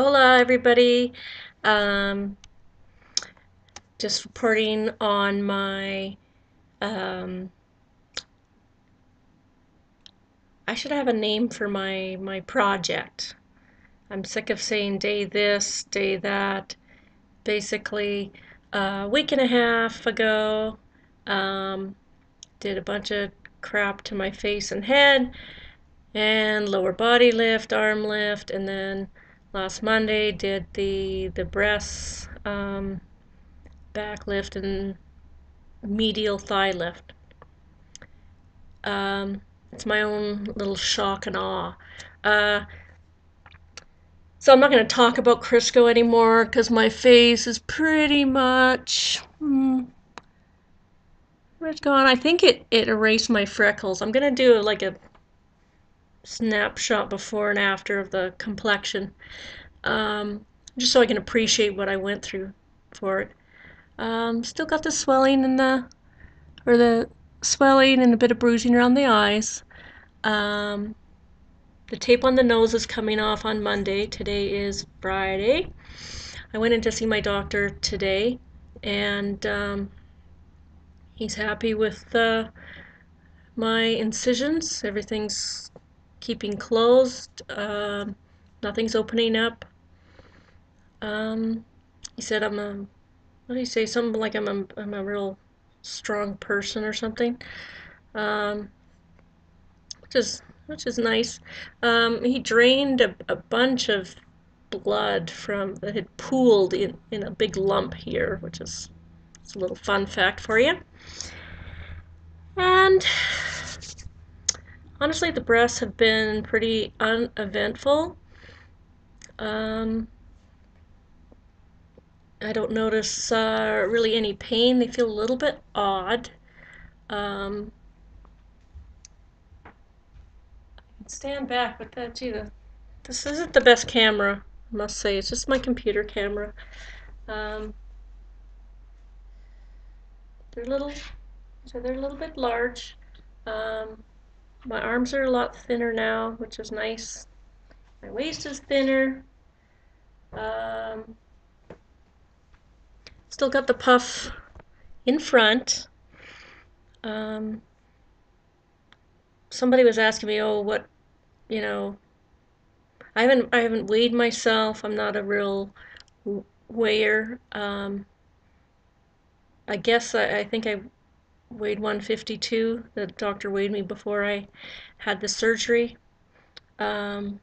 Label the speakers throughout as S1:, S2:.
S1: Hola, everybody. Um, just reporting on my, um, I should have a name for my project. I'm sick of saying day this, day that. Basically, a week and a half ago, um, did a bunch of crap to my face and head, and lower body lift, arm lift, and then last Monday did the breasts, back lift, and medial thigh lift. Um, it's my own little shock and awe. Uh, so I'm not going to talk about Crisco anymore because my face is pretty much it's gone. I think it erased my freckles. I'm going to do like a snapshot before and after of the complexion, just so I can appreciate what I went through for it. Still got the swelling in the swelling and a bit of bruising around the eyes. Um, The tape on the nose is coming off on Monday. Today is Friday. I went in to see my doctor today, and he's happy with my incisions. Everything's keeping closed. Nothing's opening up. He said what do you say? Something like I'm a real strong person or something. Um, which is which is nice. He drained a bunch of blood from that had pooled in a big lump here, which is it's a little fun fact for you. And honestly, the breasts have been pretty uneventful. Um, I don't notice really any pain. They feel a little bit odd. Um, stand back, but this isn't the best camera, I must say. It's just my computer camera. Um, they're little, so they're a little bit large. Um, my arms are a lot thinner now, which is nice. My waist is thinner. Um, Still got the puff in front. Um, Somebody was asking me, oh, what, you know, I haven't weighed myself. I'm not a real weigher. I guess I think I weighed 152. The doctor weighed me before I had the surgery. Um,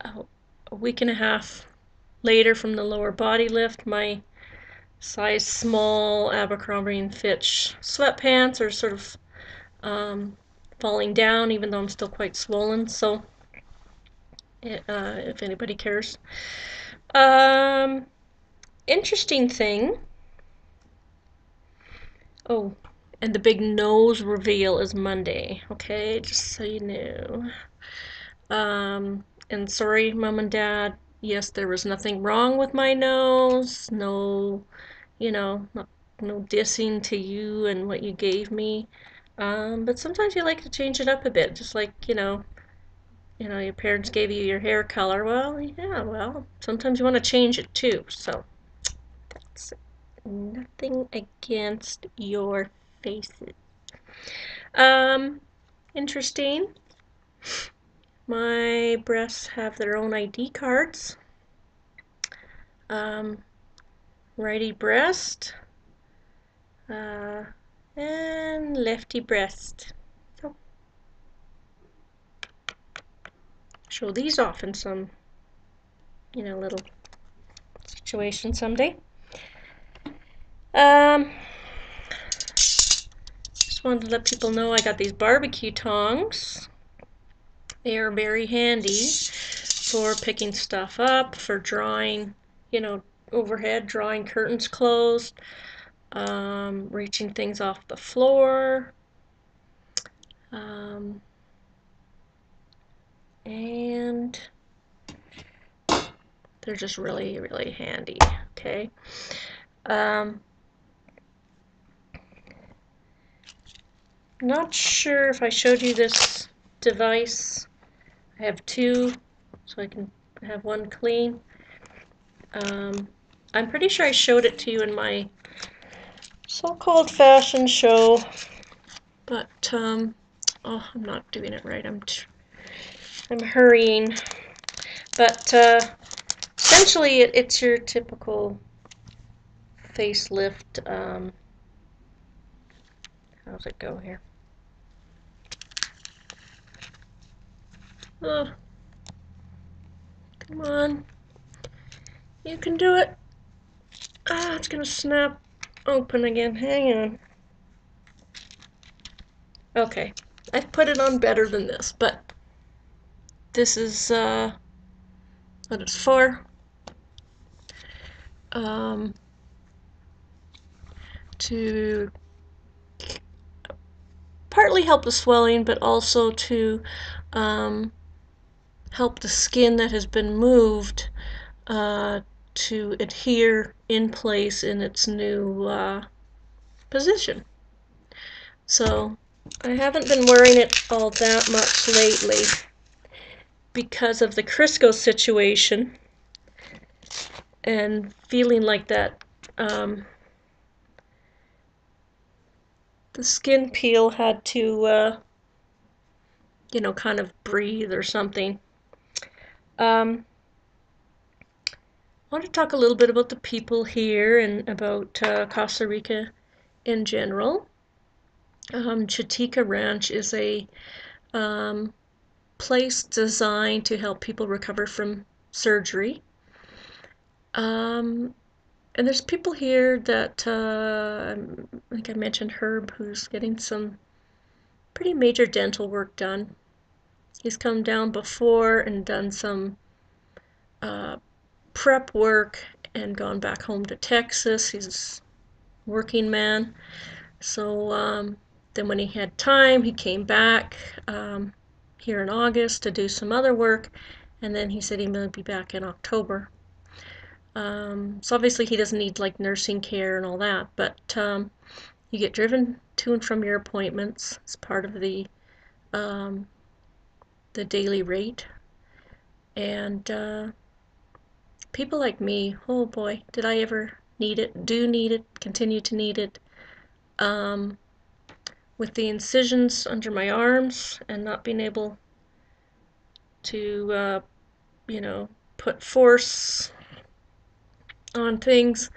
S1: a week and a half later from the lower body lift, my size small Abercrombie and Fitch sweatpants are sort of falling down, even though I'm still quite swollen. So, if anybody cares. Um, Interesting thing. Oh, and the big nose reveal is Monday. Okay, just so you know. And sorry, mom and dad. Yes, there was nothing wrong with my nose. No, no dissing to you and what you gave me. But sometimes you like to change it up a bit, just like, your parents gave you your hair color. Well, yeah, well, sometimes you want to change it too. So that's nothing against your faces. Um, Interesting. My breasts have their own ID cards. Um, Righty breast, uh, and lefty breast. So, show these off in some, little situation someday. Um, just wanted to let people know I got these barbecue tongs. They are very handy for picking stuff up, for drawing, overhead, drawing curtains closed, reaching things off the floor. And they're just really, really handy. Okay. Um, Not sure if I showed you this device. I have two, so I can I have one clean. I'm pretty sure I showed it to you in my so-called fashion show, but oh, I'm not doing it right. I'm hurrying. But essentially, it's your typical facelift. How's it go here? Oh, come on. You can do it. Ah, it's gonna snap open again. Hang on. Okay, I've put it on better than this, but this is what it's for. Um, to partly help the swelling, but also to help the skin that has been moved to adhere in place in its new position. So I haven't been wearing it all that much lately because of the Crisco situation and feeling like that the skin peel had to kind of breathe or something. I want to talk a little bit about the people here and about Costa Rica in general. Chatica Ranch is a place designed to help people recover from surgery. And there's people here that, I think I mentioned Herb, who's getting some pretty major dental work done. He's come down before and done some prep work and gone back home to Texas. He's a working man. So then when he had time, he came back here in August to do some other work, and then he said he might be back in October. So obviously he doesn't need like nursing care and all that, but you get driven to and from your appointments as part of the daily rate. And people like me, oh boy, did I ever need it, do need it, continue to need it. With the incisions under my arms and not being able to, put force on things.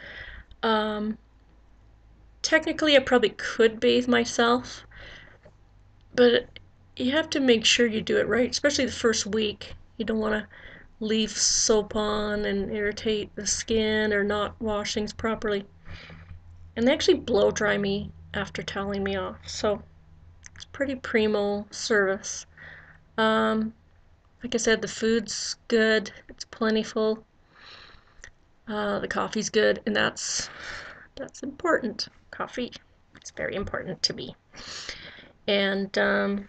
S1: Technically, I probably could bathe myself, but you have to make sure you do it right, especially the first week. You don't want to leave soap on and irritate the skin or not wash things properly. And they actually blow dry me after toweling me off, so it's pretty primo service. Like I said, the food's good, it's plentiful, the coffee's good, and that's important. Coffee is very important to me. And so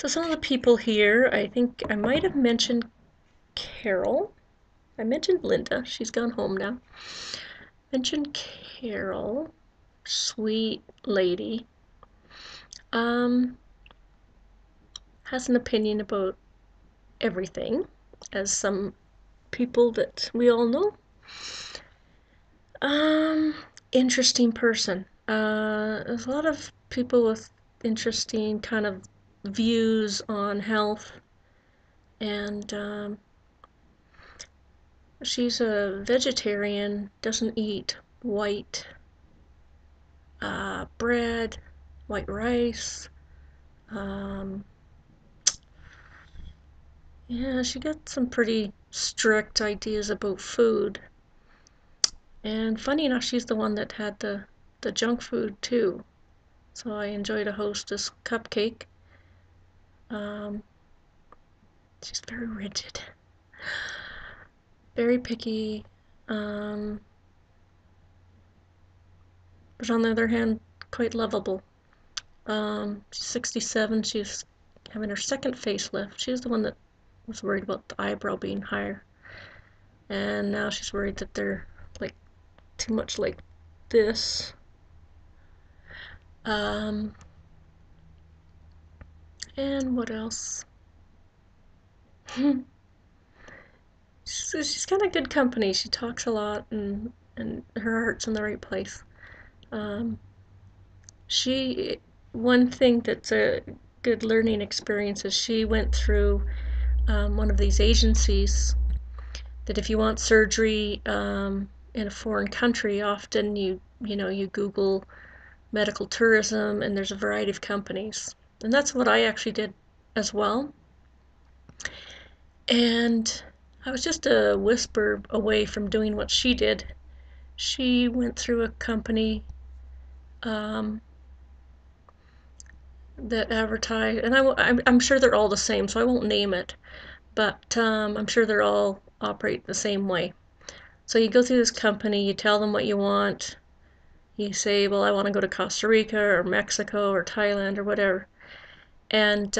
S1: some of the people here, I think I might have mentioned Carol. I mentioned Linda. She's gone home now. Mentioned Carol, sweet lady. Has an opinion about everything, as some people that we all know. Interesting person. There's a lot of people with interesting kind of views on health, and she's a vegetarian, doesn't eat white bread, white rice. Yeah, she got some pretty strict ideas about food. And funny enough, she's the one that had the junk food too. So I enjoyed a Hostess cupcake. Um, she's very rigid, very picky. Um, but on the other hand, quite lovable. She's 67. She's having her second facelift. She's the one that was worried about the eyebrow being higher, and now she's worried that they're like too much like this. And what else? she's kind of good company. She talks a lot, and her heart's in the right place. Um, she One thing that's a good learning experience is she went through one of these agencies that if you want surgery in a foreign country, often you Google medical tourism, and there's a variety of companies, and that's what I actually did as well. And I was just a whisper away from doing what she did. She went through a company um, that advertised, and I'm sure they're all the same, so I won't name it, but I'm sure they're all operate the same way. So you go through this company, you tell them what you want. You say, well, I want to go to Costa Rica or Mexico or Thailand or whatever. And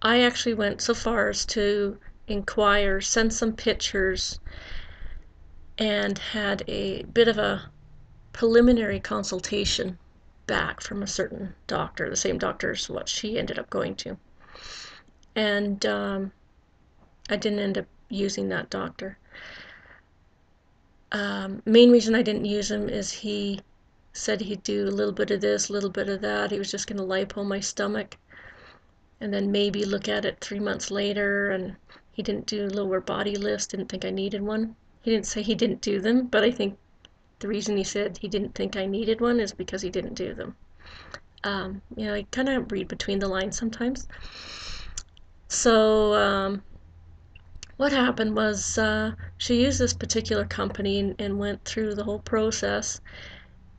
S1: I actually went so far as to inquire, send some pictures, and had a bit of a preliminary consultation back from a certain doctor, the same doctor as what she ended up going to. And I didn't end up using that doctor. Main reason I didn't use him is he said he'd do a little bit of this, a little bit of that. He was just going to lipo my stomach and then maybe look at it 3 months later. And he didn't do lower body lifts, didn't think I needed one. He didn't say he didn't do them, but I think the reason he said he didn't think I needed one is because he didn't do them. I kind of read between the lines sometimes. So what happened was she used this particular company and went through the whole process,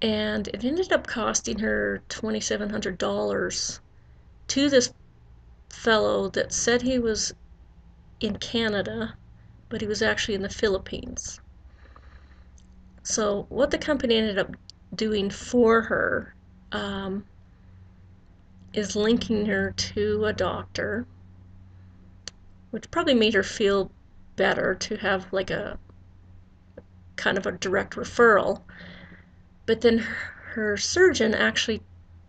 S1: and it ended up costing her $2,700 to this fellow that said he was in Canada, but he was actually in the Philippines. So what the company ended up doing for her um, is linking her to a doctor, which probably made her feel better to have like a kind of a direct referral. But then her surgeon actually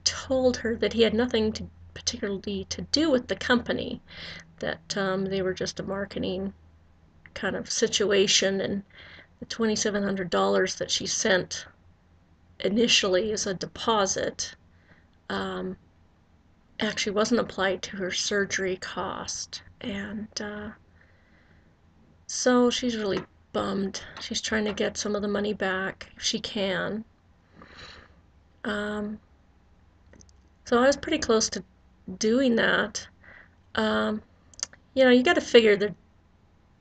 S1: told her that he had nothing particularly to do with the company, that they were just a marketing kind of situation, and the $2,700 that she sent initially as a deposit um, actually wasn't applied to her surgery cost. And so she's really bummed. She's trying to get some of the money back if she can. Um, so I was pretty close to doing that. Um, you got to figure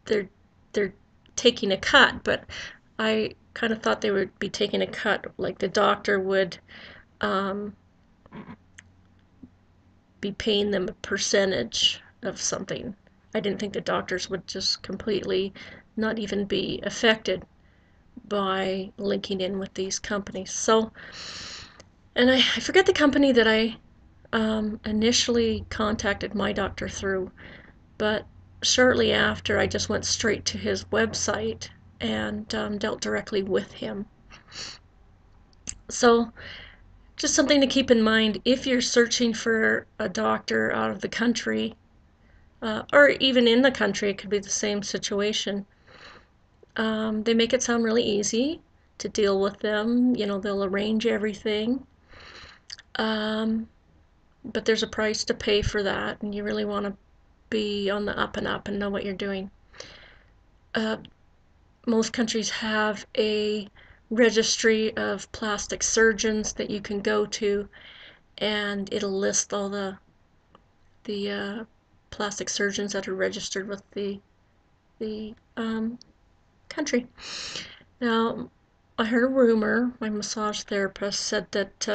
S1: they're they're taking a cut, but I kind of thought they would be taking a cut, like the doctor would um, be paying them a percentage of something. I didn't think the doctors would just completely not even be affected by linking in with these companies. So, and I forget the company that I initially contacted my doctor through, but shortly after I just went straight to his website and dealt directly with him. So, just something to keep in mind if you're searching for a doctor out of the country, or even in the country, it could be the same situation. They make it sound really easy to deal with them. They'll arrange everything. Um, but there's a price to pay for that, and you really want to be on the up and up and know what you're doing. Uh, most countries have a registry of plastic surgeons that you can go to, and it'll list all the plastic surgeons that are registered with the country. Now, I heard a rumor. My massage therapist said that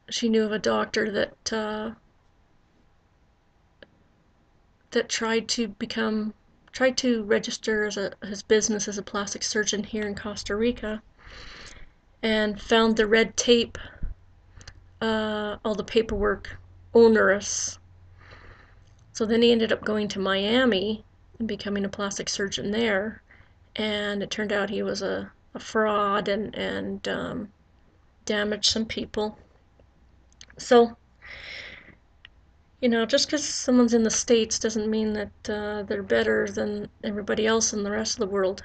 S1: she knew of a doctor that tried to register his business as a plastic surgeon here in Costa Rica, and found the red tape, all the paperwork, onerous. So then he ended up going to Miami and becoming a plastic surgeon there, and it turned out he was a fraud and damaged some people. So Just because someone's in the States doesn't mean that they're better than everybody else in the rest of the world.